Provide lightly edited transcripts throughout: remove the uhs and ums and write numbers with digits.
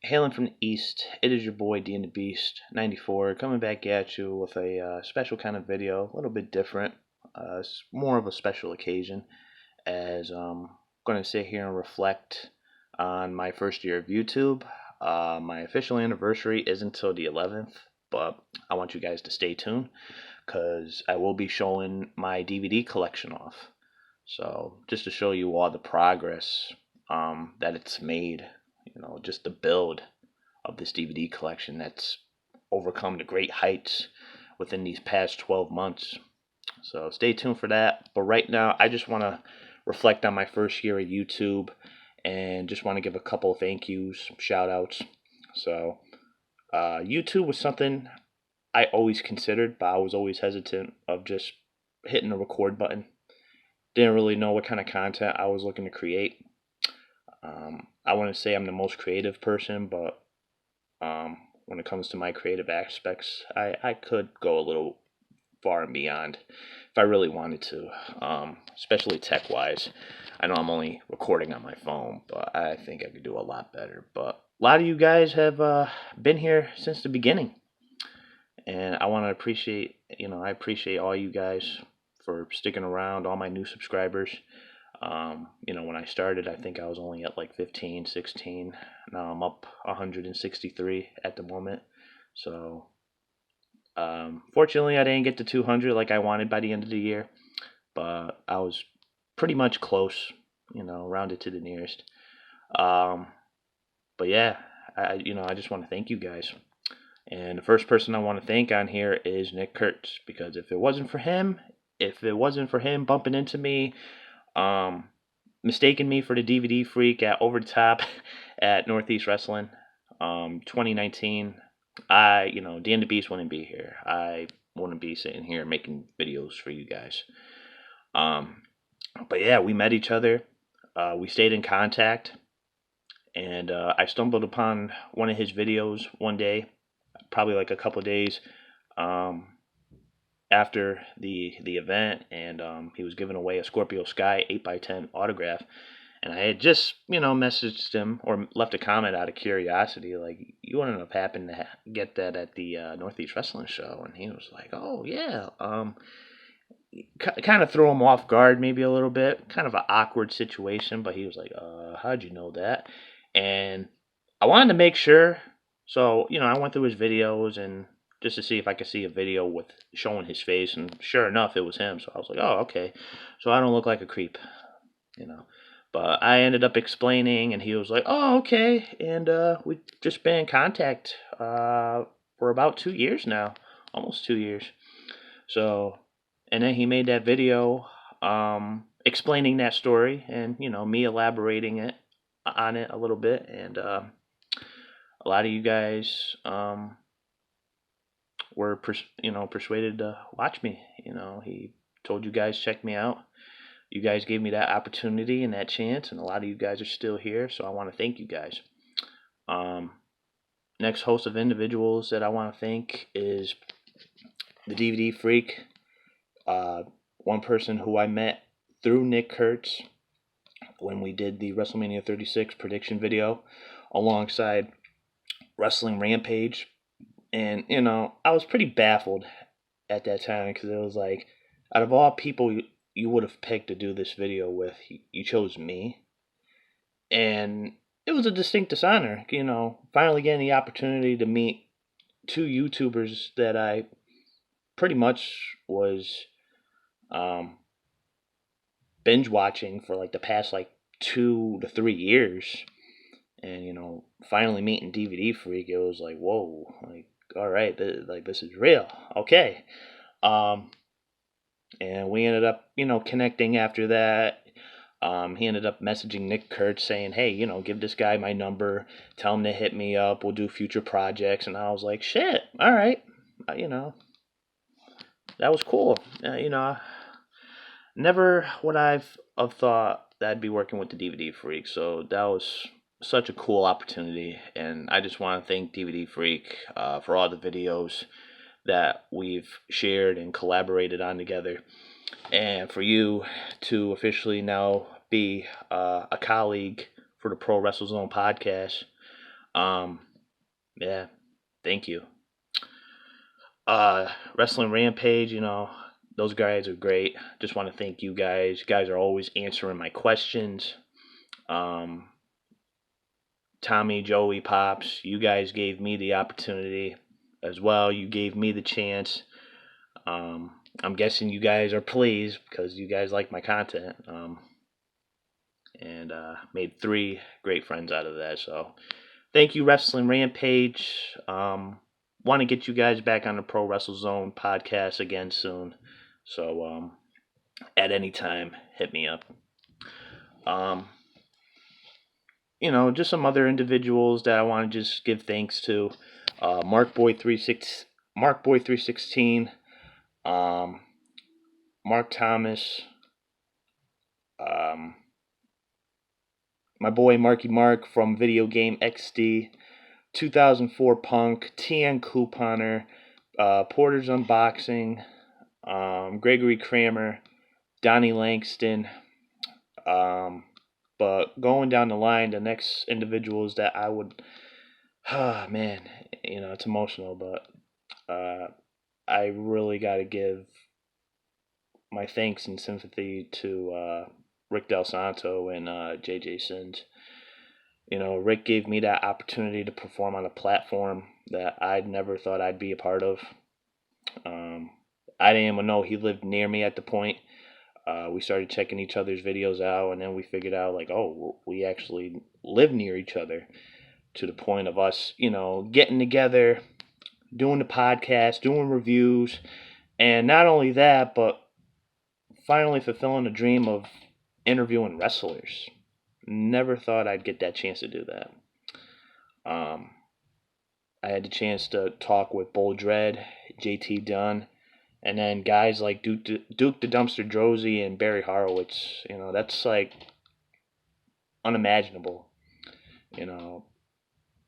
Hailing from the East, it is your boy D and the Beast 94 coming back at you with a special kind of video, a little bit different. It's more of a special occasion as I'm going to sit here and reflect on my first year of YouTube. My official anniversary isn't until the 11th, but I want you guys to stay tuned because I will be showing my DVD collection off. So just to show you all the progress that it's made, just the build of this DVD collection that's overcome the great heights within these past 12 months. So stay tuned for that. But right now, I just want to reflect on my first year at YouTube and just want to give a couple of thank yous, shout outs. So YouTube was something I always considered, but I was always hesitant of just hitting the record button. Didn't really know what kind of content I was looking to create. I want to say I'm the most creative person, but when it comes to my creative aspects, I could go a little far and beyond if I really wanted to, especially tech-wise. I know I'm only recording on my phone, but I think I could do a lot better. But a lot of you guys have been here since the beginning, and I want to appreciate, I appreciate all you guys for sticking around, all my new subscribers. When I started, I think I was only at like 15, 16. Now I'm up 163 at the moment. So, fortunately, I didn't get to 200 like I wanted by the end of the year, but I was pretty much close, rounded to the nearest. But yeah, I just want to thank you guys. And the first person I want to thank on here is Nick Kurtz, because if it wasn't for him bumping into me, mistaking me for the DVD freak at Over the Top at Northeast Wrestling, 2019, D and the Beast wouldn't be here. I wouldn't be sitting here making videos for you guys. But yeah, we met each other. We stayed in contact, and I stumbled upon one of his videos one day, probably like a couple of days after the event, and he was giving away a Scorpio Sky 8x10 autograph, and I had just messaged him or left a comment out of curiosity, like, you wouldn't have happened to get that at the Northeast Wrestling show? And he was like, oh yeah. Kind of threw him off guard maybe a little bit, kind of an awkward situation, but he was like, how'd you know that? And I wanted to make sure, so I went through his videos and just to see if I could see a video with showing his face, and sure enough, it was him. So I was like, oh, okay. So I don't look like a creep, But I ended up explaining, and he was like, oh, okay. And we've just been in contact for about 2 years now, almost 2 years. So, and then he made that video explaining that story, and, me elaborating on it a little bit. And a lot of you guys were persuaded to watch me. He told you guys check me out. You guys gave me that opportunity and that chance, and a lot of you guys are still here, so I want to thank you guys. Next host of individuals that I want to thank is the DVD Freak. One person who I met through Nick Kurtz when we did the WrestleMania 36 prediction video alongside Wrestling Rampage. And, I was pretty baffled at that time because it was like, out of all people you would have picked to do this video with, you chose me. And it was a distinct dishonor, finally getting the opportunity to meet two YouTubers that I pretty much was binge watching for like the past like 2 to 3 years. And, finally meeting DVD Freak, it was like, whoa, like, all right, this is real. Okay. And we ended up, connecting after that. He ended up messaging Nick Kurtz saying, hey, give this guy my number, tell him to hit me up, we'll do future projects. And I was like, shit, all right. That was cool. Never would I've thought that I'd be working with the DVD Freak. So that was such a cool opportunity, and I just want to thank DVD Freak for all the videos that we've shared and collaborated on together, and for you to officially now be a colleague for the Pro Wrestle Zone podcast. Um, yeah, thank you. Wrestling Rampage, those guys are great. Just want to thank you guys. You guys are always answering my questions. Um, Tommy, Joey, Pops, you guys gave me the opportunity as well. You gave me the chance. Um, I'm guessing you guys are pleased because you guys like my content. And made 3 great friends out of that. So thank you, Wrestling Rampage. Want to get you guys back on the Pro Wrestle Zone podcast again soon. So at any time, hit me up. Um, just some other individuals that I want to just give thanks to. Mark Boy 316, Mark Thomas, um, my boy Marky Mark from Video Game XD, 2004 Punk, TN Couponer, Porter's Unboxing, Gregory Kramer, Donnie Langston. But going down the line, the next individuals that I would, man, it's emotional, but I really got to give my thanks and sympathy to Rick Del Santo and JJ Sins. Rick gave me that opportunity to perform on a platform that I'd never thought I'd be a part of. I didn't even know he lived near me at the point. We started checking each other's videos out, and then we figured out, like, oh, we actually live near each other, to the point of us, getting together, doing the podcast, doing reviews, and not only that, but finally fulfilling the dream of interviewing wrestlers. Never thought I'd get that chance to do that. I had the chance to talk with Bull Dread, JT Dunn, and then guys like Duke the Dumpster Drozy and Barry Horowitz. That's like unimaginable.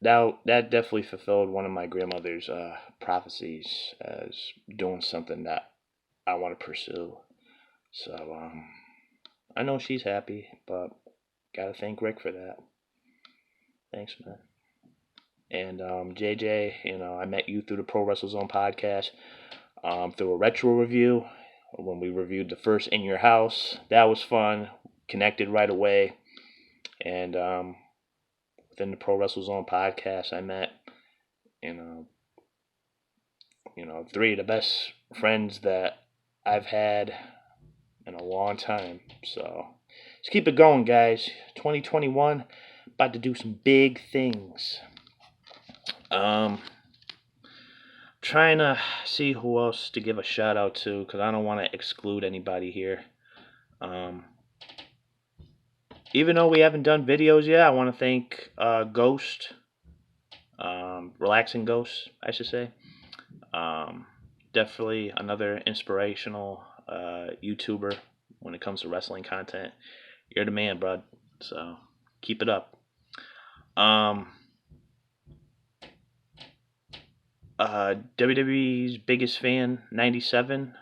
That definitely fulfilled one of my grandmother's prophecies as doing something that I want to pursue. So I know she's happy, but gotta thank Rick for that. Thanks, man. And JJ, I met you through the Pro Wrestle Zone podcast, through a retro review when we reviewed the first In Your House. That was fun. Connected right away. And within the Pro Wrestle Zone podcast, I met, 3 of the best friends that I've had in a long time. So let's keep it going, guys. 2021, about to do some big things. Trying to see who else to give a shout out to, because I don't want to exclude anybody here. Even though we haven't done videos yet, I want to thank Ghost, Relaxing Ghost, I should say. Definitely another inspirational YouTuber when it comes to wrestling content. You're the man, bud. So keep it up. WWE's biggest fan, 97.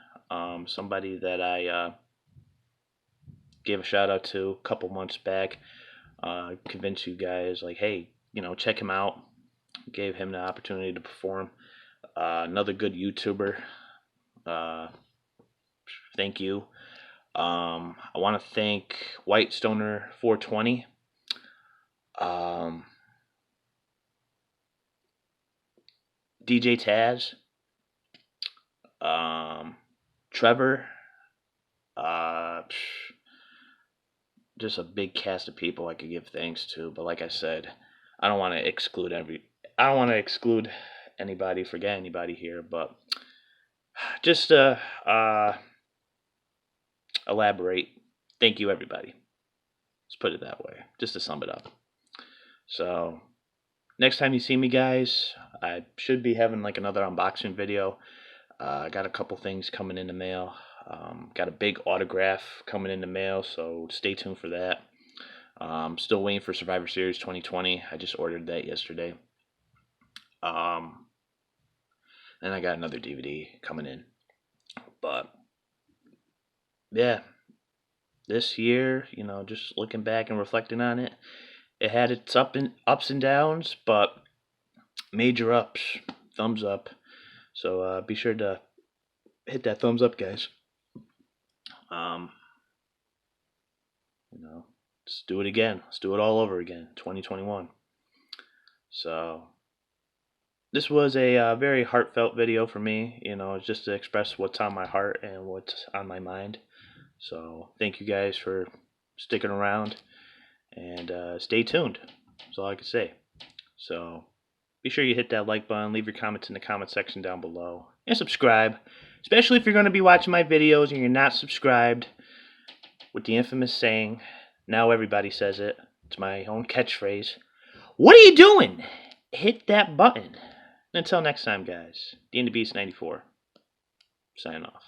Somebody that I gave a shout out to a couple months back. Convinced you guys, like, hey, check him out. Gave him the opportunity to perform. Another good YouTuber. Thank you. I want to thank White Stoner 420. DJ Taz. Trevor. Just a big cast of people I could give thanks to. But like I said, I don't want to exclude anybody, forget anybody here, but just to elaborate, thank you, everybody. Let's put it that way, just to sum it up. So next time you see me, guys, I should be having like another unboxing video. I got a couple things coming in the mail. Got a big autograph coming in the mail, so stay tuned for that. Still waiting for Survivor Series 2020. I just ordered that yesterday. And I got another DVD coming in. But yeah, this year, just looking back and reflecting on it, It had its ups and downs, but major ups. Thumbs up. So be sure to hit that thumbs up, guys. Um, let's do it again. Let's do it all over again. 2021. So this was a very heartfelt video for me. Just to express what's on my heart and what's on my mind. So thank you guys for sticking around and stay tuned. That's all I can say. So be sure you hit that like button, leave your comments in the comment section down below, and subscribe. Especially if you're going to be watching my videos and you're not subscribed, with the infamous saying, now everybody says it, it's my own catchphrase, what are you doing? Hit that button. Until next time, guys, D&the Beast 94, sign off.